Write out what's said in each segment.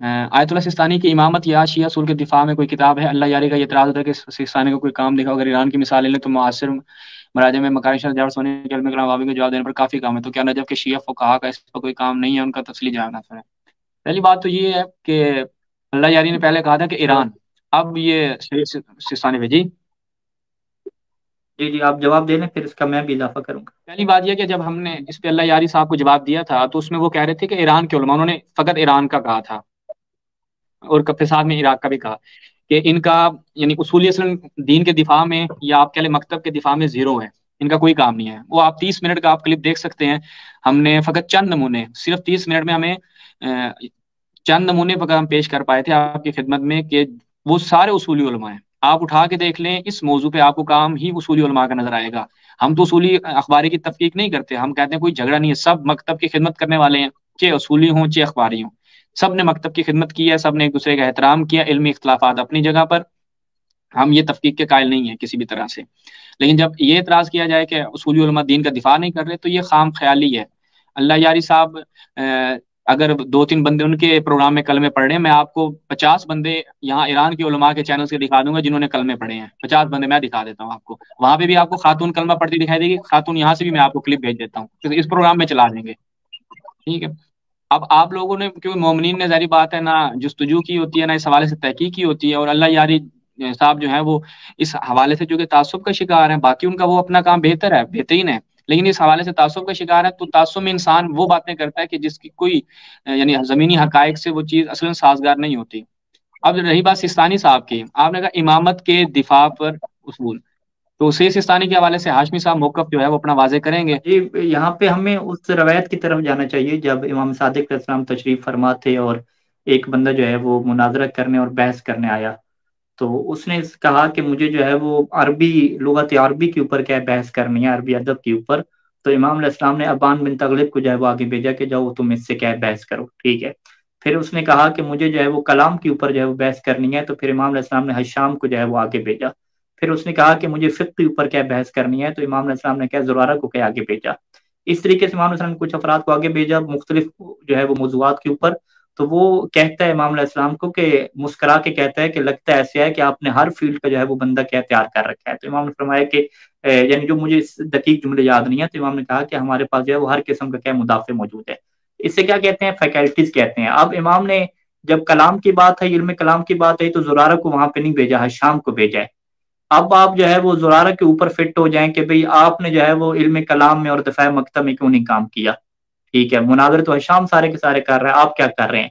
Ayatollah Sistani की इमामत या शिया असूल के दिफा में कोई किताब है। अल्लाह यारी का ये इतराज़ होता है कि सिस्तानी को कोई काम दिखा। अगर ईरान की मिसाल ले लें तो मुआसिर मराजे में मकानी जावर सोने के इल्म कलाम वावी को जवाब देने पर काफ़ी काम है। तो क्या नजफ के शिया फुक़हा का इस पर कोई काम नहीं है? उनका तफसीली जवाब ना है। पहली बात तो ये है कि अल्लाह यारी ने पहले कहा था कि ईरान, अब ये सिस्तानी भेजी। जी जी, आप जवाब दे लें, फिर इसका मैं भी इजाफा करूंगा। पहली बात यह कि जब हमने इस पे अल्लाह यारी साहब को जवाब दिया था तो उसमें वो कह रहे थे कि ईरान के उलमा, उन्होंने फकत ईरान का कहा था और फिर साथ में इराक का भी कहा कि इनका यानी उसूली असलन दीन के दिफा में या आप कह लें मकतब के दिफा में जीरो है, इनका कोई काम नहीं है। वो आप 30 मिनट का आप क्लिप देख सकते हैं। हमने फकत चंद नमूने, सिर्फ 30 मिनट में हमें चंद नमूने पर हम पेश कर पाए थे आपकी खिदमत में कि वो सारे उसूली उलमा हैं। आप उठा के देख लें इस मौजू पे, आपको काम ही उसूली उलमा का नजर आएगा। हम तो उसूली अखबारी की तफकीक नहीं करते, हम कहते हैं कोई झगड़ा नहीं है, सब मकतब की खिदमत करने वाले हैं, चाहे उसूली हों चाहे अखबारी हों। सब ने मकतब की खिदमत की है, सब ने एक दूसरे का एहतराम किया, इल्मी इख्तलाफात अपनी जगह पर, हम ये तफकीक के कायल नहीं है किसी भी तरह से। लेकिन जब ये एतराज़ किया जाए कि उसूली उलमा दीन का दिफा नहीं कर रहे तो ये खाम ख्याली है। अल्लाह यारी साहब अगर 2-3 बंदे उनके प्रोग्राम में कलमे पढ़ रहे हैं, मैं आपको 50 बंदे यहाँ ईरान के उलमा के चैनल से दिखा दूंगा जिन्होंने कलमे पढ़े हैं। 50 बंदे मैं दिखा देता हूँ आपको, वहां पे भी आपको खातून कलमा पढ़ती दिखाई देगी, खातून यहाँ से भी मैं आपको क्लिप भेज देता हूँ, तो इस प्रोग्राम में चला देंगे। ठीक है। अब आप लोगों ने, क्योंकि मोमिनीन ने जारी बात है ना जुस्तजू की होती है ना इस हवाले से तहकीक की होती है, और अल्लाह यारी साहब जो है वो इस हवाले से जो कि तासुब का शिकार है, बाकी उनका वो अपना काम बेहतर है, बेहतरीन है, लेकिन इस हवाले से तासुब का शिकार है। तो तासुब में इंसान वो बातें करता है कि जिसकी कोई यानी जमीनी हकायक से वो चीज़ असल साजगार नहीं होती। अब रही बात सिस्तानी साहब की, आपने कहा इमामत के दिफा पर उसूल, तो से सिस्तानी के हवाले से हाशमी साहब मौकफ जो है वो अपना वाजे करेंगे। जी, यहाँ पे हमें उस रवायत की तरफ जाना चाहिए जब इमाम सादिक अलैहिस्सलाम तशरीफ फरमा थे और एक बंदा जो है वो मुनाजरा करने और बहस करने आया। तो उसने कहा कि मुझे जो है वो अरबी लुगत अरबी के ऊपर क्या है बहस करनी है, अरबी अदब के ऊपर। तो इमाम अलैहिस्सलाम ने अबान बिन तगलिब को जो है वो आगे भेजा कि जाओ तुम इससे क्या है बहस करो, ठीक है। फिर उसने कहा कि मुझे जो है वो कलाम के ऊपर जो है वो बहस करनी है, तो फिर इमाम अलैहिस्सलाम ने हशाम को जो है वो आगे भेजा। फिर उसने कहा कि मुझे फिक्र के ऊपर क्या बहस करनी है, तो इमाम अलैहिस्सलाम ने क्या ज़ुरारा को क्या आगे भेजा। इस तरीके से इमाम अलैहिस्सलाम ने कुछ अफराद को आगे भेजा मुख्तलिफ जो है वो मौज़ूआत के ऊपर। तो वो कहता है इमाम अलैहिस्सलाम को कि मुस्कुरा के कहता है कि लगता है ऐसे है कि आपने हर फील्ड का जो है वो बंदा क्या तैयार कर रखा है। तो इमाम ने फरमाया कि यानी जो मुझे दकीक जुमले याद नहीं है, तो इमाम ने कहा कि हमारे पास जो है वो हर किस्म का क्या मुदाफे मौजूद है। इससे क्या कहते हैं, फैकल्टीज कहते हैं। अब इमाम ने जब कलाम की बात है, इल्म कलाम की बात है, तो जुरारा को वहां पे नहीं भेजा है, शाम को भेजा है। अब आप जो है वो जुरारा के ऊपर फिट हो जाएं कि भाई आपने जो है वो इल्म कलाम में और दफा मकतब में क्यों नहीं काम किया। ठीक है, मुनाजर तो हशाम सारे के सारे कर रहे हैं, आप क्या कर रहे हैं।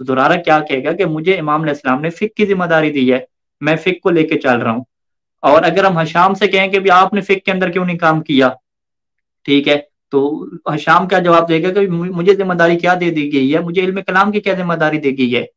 तो दुरारा क्या कहेगा कि मुझे इमाम अलैहिस्सलाम ने फिक की जिम्मेदारी दी है, मैं फिक को लेके चल रहा हूँ। और अगर हम हशाम से कहें कि भी आपने फिक के अंदर क्यों नहीं काम किया, ठीक है, तो हशाम क्या जवाब देगा कि मुझे जिम्मेदारी क्या दे दी गई है, मुझे इल्म कलाम की क्या जिम्मेदारी दी गई है।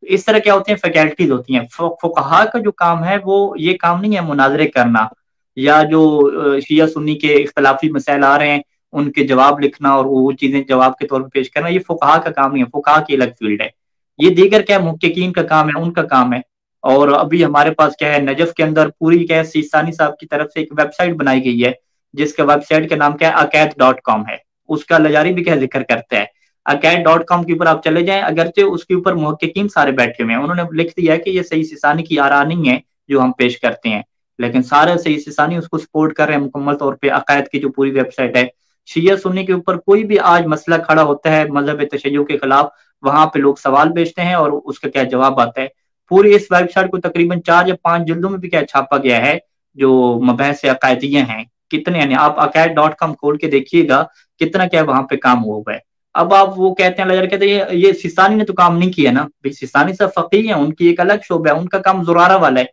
इस तरह क्या होती हैं, फैकल्टीज होती हैं। फुकहा का जो काम है वो ये काम नहीं है मुनाजरे करना, या जो शिया सुन्नी के इख्तलाफी मसाइल आ रहे हैं उनके जवाब लिखना और वो चीजें जवाब के तौर पर पेश करना, ये फुकहा का काम नहीं है, फुकहा की अलग फील्ड है। ये दीगर क्या मुहक्किकीन का काम है, उनका काम है। और अभी हमारे पास क्या है, नजफ के अंदर पूरी क्या है, सीसानी साहब की तरफ से एक वेबसाइट बनाई गई है, जिसका वेबसाइट का नाम क्या है, अकैद.com है। उसका लजारी भी क्या जिक्र करता है। अकैद.com के ऊपर आप चले जाएं, अगरचे उसके ऊपर मुहक्किकीन सारे बैठे हुए हैं, उन्होंने लिख दिया है कि ये सही सिसानी की आरा नहीं है जो हम पेश करते हैं, लेकिन सारे सही सिसानी उसको सपोर्ट कर रहे हैं मुकम्मल तौर पे। अकायद की जो पूरी वेबसाइट है, शिया सुन्नी के ऊपर कोई भी आज मसला खड़ा होता है मजहब तशय्युह के खिलाफ, वहां पे लोग सवाल भेजते हैं और उसका क्या जवाब आता है। पूरी इस वेबसाइट को तकरीबन 4 या 5 जिल्दों में भी क्या छापा गया है, जो मबहस अकायदियां हैं कितने, यानी आप अकायद.com खोल के देखिएगा कितना क्या वहां पे काम हुआ है। अब आप वो कहते हैं लजर कहते हैं ये सिस्तानी ने तो काम नहीं किया ना भाई, सिस्तानी सब फकीह है, उनकी एक अलग शोबा है, उनका काम जुरारा वाला है।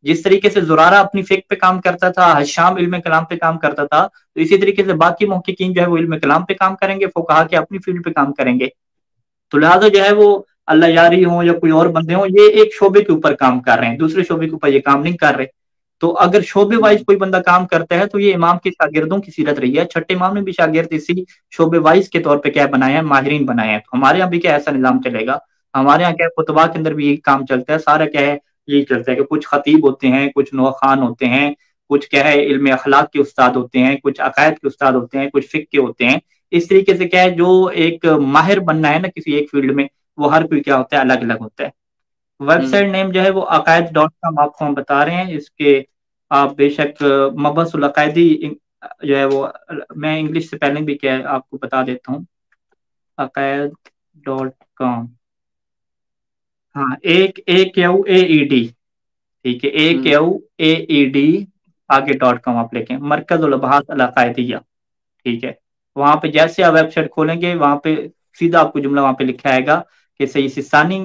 जिस तरीके से जुरारा अपनी फिक पे काम करता था, हशाम इल्म कलाम पे काम करता था, तो इसी तरीके से बाकी मुहक्किकीन जो है वो इल्म कलाम पे काम करेंगे, फुकहा के अपनी फील्ड पे काम करेंगे। तो लिहाजा जो है वो अल्लाह यारी हो या कोई और बंदे हो, ये एक शोबे के ऊपर काम कर रहे हैं, दूसरे शोबे के ऊपर ये काम नहीं कर रहे। तो अगर शोबे वाइज कोई बंदा काम करता है तो ये इमाम के शागिर्दों की सीरत रही है। छठे इमाम ने भी शागिर्द इसी शोबे वाइज के तौर पे क्या बनाए हैं, माहिरीन बनाए हैं। तो हमारे यहाँ भी क्या ऐसा निजाम चलेगा, हमारे यहाँ क्या खुतबा के अंदर भी यही काम चलता है, सारा क्या है यही चलता है कि कुछ खतीब होते हैं, कुछ नुआ खान होते हैं, कुछ क्या है इल्म अखलाक के उस्ताद होते हैं, कुछ अकायद के उस्ताद होते हैं, कुछ फिक के होते हैं। इस तरीके से क्या है जो एक माहिर बनना है ना किसी एक फील्ड में, وہ ہر کوئی کیا ہوتا ہے الگ الگ ہوتا ہے۔ ویب ہوں سائٹ نیم جو ہے وہ عقائد.com آپ کو ہم بتا رہے ہیں، اس کے آپ بے شک مبحث العقائدی جو ہے وہ میں انگلش سے پہلے بھی کیا آپ کو بتا دیتا ہوں، عقائد.com، ہاں ایک AQAED، ٹھیک ہے ہوں AQAED آگے .com آپ لکھیں، مرکز الابحاث العقائدیہ، ٹھیک ہے۔ وہاں پہ جیسے آپ ویب سائٹ کھولیں گے وہاں پہ سیدھا آپ کو جملہ وہاں پہ لکھا آئے گا کہ سید سیستانی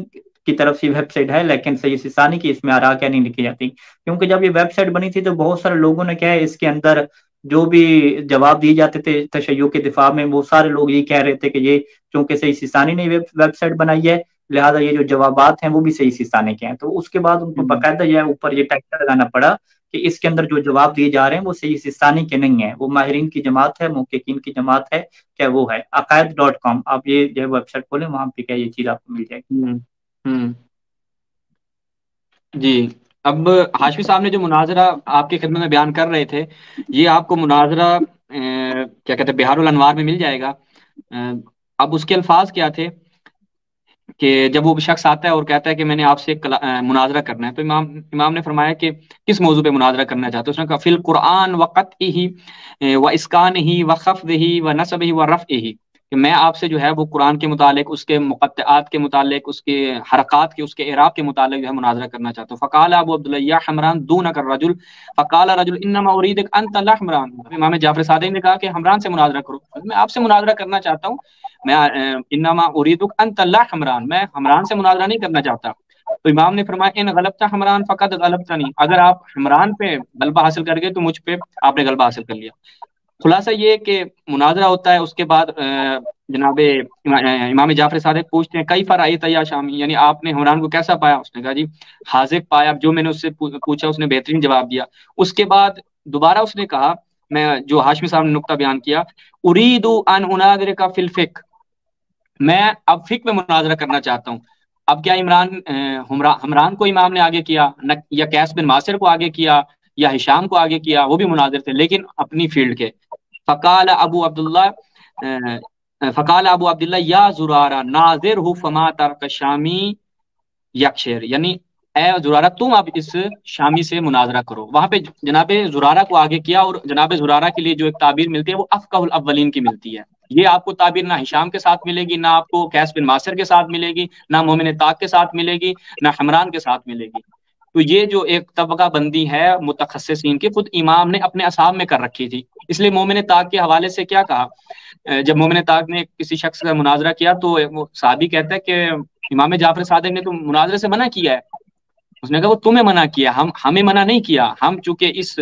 کی طرف سے ویب سائٹ ہے، لیکن سید سیستانی کی اس میں آراء کیا نہیں لکھی جاتی، کیونکہ جب یہ ویب سائٹ بنی تھی تو بہت سارے لوگوں نے کیا ہے اس کے اندر جو بھی جواب دیے جاتے تھے تشیع کے دفاع میں، وہ سارے لوگ یہ کہہ رہے تھے کہ یہ چونکہ سید سیستانی نے ویب سائٹ بنائی ہے لہٰذا یہ جو جوابات ہیں وہ بھی سید سیستانی کے ہیں، تو اس کے بعد ان کو ہوں باقاعدہ جو ہے اوپر یہ ٹیگ لگانا پڑا کہ اس کے اندر جو جواب دیے جا رہے ہیں وہ سید سیستانی کے نہیں ہیں، وہ ماہرین کی جماعت ہے، محققین کی جماعت ہے، کیا وہ ہے عقائد.com، آپ یہ جو ہے ویب سائٹ کھولیں وہاں پہ کیا یہ چیز آپ کو مل جائے گی۔ ہوں ہوں جی، اب ہاشمی صاحب نے جو مناظرہ آپ کی خدمت میں بیان کر رہے تھے، یہ آپ کو مناظرہ کیا کہتے ہیں بہار الانوار میں مل جائے گا۔ اب اس کے الفاظ کیا تھے کہ جب وہ شخص آتا ہے اور کہتا ہے کہ میں نے آپ سے مناظرہ کرنا ہے، تو امام نے فرمایا کہ کس موضوع پہ مناظرہ کرنا چاہتے ہیں؟ اس نے کہا فی القرآن وقطعہ و اسکانہ و خفضہ و نصبہ و رفعہ، کہ میں آپ سے جو ہے وہ قرآن کے متعلق، اس کے مقطعات کے متعلق، اس کے حرکات کے، اس کے اعراب کے متعلق جو ہے مناظرہ کرنا چاہتا ہوں۔ فقال ابو عبداللہ یا حمران دونک الرجل، فقال رجل انما اریدک انت لا حمران، امام جعفر صادق نے کہا کہ حمران سے مناظرہ کرو، میں آپ سے مناظرہ کرنا چاہتا ہوں، میں انما اریدک انت لا حمران، میں حمران سے مناظرہ نہیں کرنا چاہتا۔ تو امام نے فرمایا ان غلبت حمران فقط غلبتنی، اگر آپ حمران پہ غلبہ حاصل کر گئے تو مجھ پہ آپ نے غلبہ حاصل کر لیا۔ خلاصہ یہ کہ مناظرہ ہوتا ہے، اس کے بعد جناب امام جعفر صادق پوچھتے ہیں کئی فرائیت یا شامی، یعنی آپ نے حمران کو کیسا پایا؟ اس نے کہا جی حاذق پایا، جو میں نے اس سے پوچھا اس نے بہترین جواب دیا۔ اس کے بعد دوبارہ اس نے کہا، میں جو ہاشمی صاحب نے نقطہ بیان کیا، اريد ان اناظرک فی الفقہ، میں اب فقہ میں مناظرہ کرنا چاہتا ہوں۔ اب کیا حمران کو امام نے آگے کیا، یا قیس بن ماسر کو آگے کیا، یا ہشام کو آگے کیا، وہ بھی مناظر تھے لیکن اپنی فیلڈ کے۔ فقال ابو عبداللہ یا زرارہ ناظرہ فما ترک شامی یکشیر، یعنی اے زرارہ تم اب اس شامی سے مناظرہ کرو۔ وہاں پہ جناب زرارہ کو آگے کیا، اور جناب زرارہ کے لیے جو ایک تعبیر ملتی ہے وہ افقہ الاولین کی ملتی ہے۔ یہ آپ کو تعبیر نہ ہشام کے ساتھ ملے گی، نہ آپ کو قیس بن ماسر کے ساتھ ملے گی، نہ مومن طاق کے ساتھ ملے گی، نہ حمران کے ساتھ ملے گی۔ تو یہ جو ایک طبقہ بندی ہے متخصصین کی، خود امام نے اپنے اصحاب میں کر رکھی تھی۔ اس لیے مومن طاق کے حوالے سے کیا کہا، جب مومن طاق نے کسی شخص کا مناظرہ کیا تو وہ صحابی کہتا ہے کہ امام جعفر صادق نے تو مناظرے سے منع کیا ہے۔ اس نے کہا وہ تمہیں منع کیا، ہمیں منع نہیں کیا، ہم چونکہ اس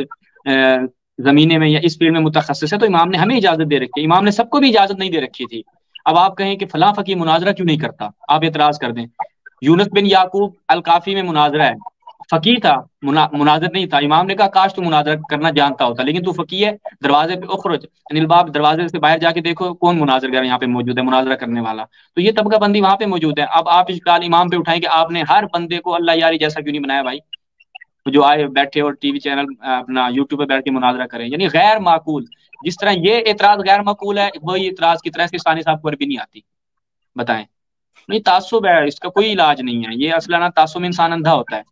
زمینے میں یا اس فیلڈ میں متخصص ہے تو امام نے ہمیں اجازت دے رکھی ہے، امام نے سب کو بھی اجازت نہیں دے رکھی تھی۔ اب آپ کہیں کہ فلاں فقیہ مناظرہ کیوں نہیں کرتا، آپ اعتراض کر دیں۔ یونس بن یعقوب الکافی میں مناظرہ ہے، فقیہ تھا، مناظر نہیں تھا۔ امام نے کہا کاش تو مناظرہ کرنا جانتا ہوتا، لیکن تو فقیہ ہے، دروازے پہ اخرج انل باب، دروازے سے باہر جا کے دیکھو کون مناظر گر یہاں پہ موجود ہے، مناظرہ کرنے والا۔ تو یہ طبقہ بندی وہاں پہ موجود ہے۔ اب آپ اشکال امام پہ اٹھائیں کہ آپ نے ہر بندے کو اللہ یاری جیسا کیوں نہیں بنایا بھائی، جو آئے بیٹھے اور ٹی وی چینل اپنا یوٹیوب پہ بیٹھ کے مناظرہ کریں، یعنی غیر معقول۔ جس طرح یہ اعتراض غیر معقول ہے، وہی اعتراض کی طرح سے ثانی صاحب کو بھی نہیں آتی۔ بتائیں، نہیں تعصب ہے، اس کا کوئی علاج نہیں ہے، یہ اصلا تعصب انسان اندھا ہوتا ہے۔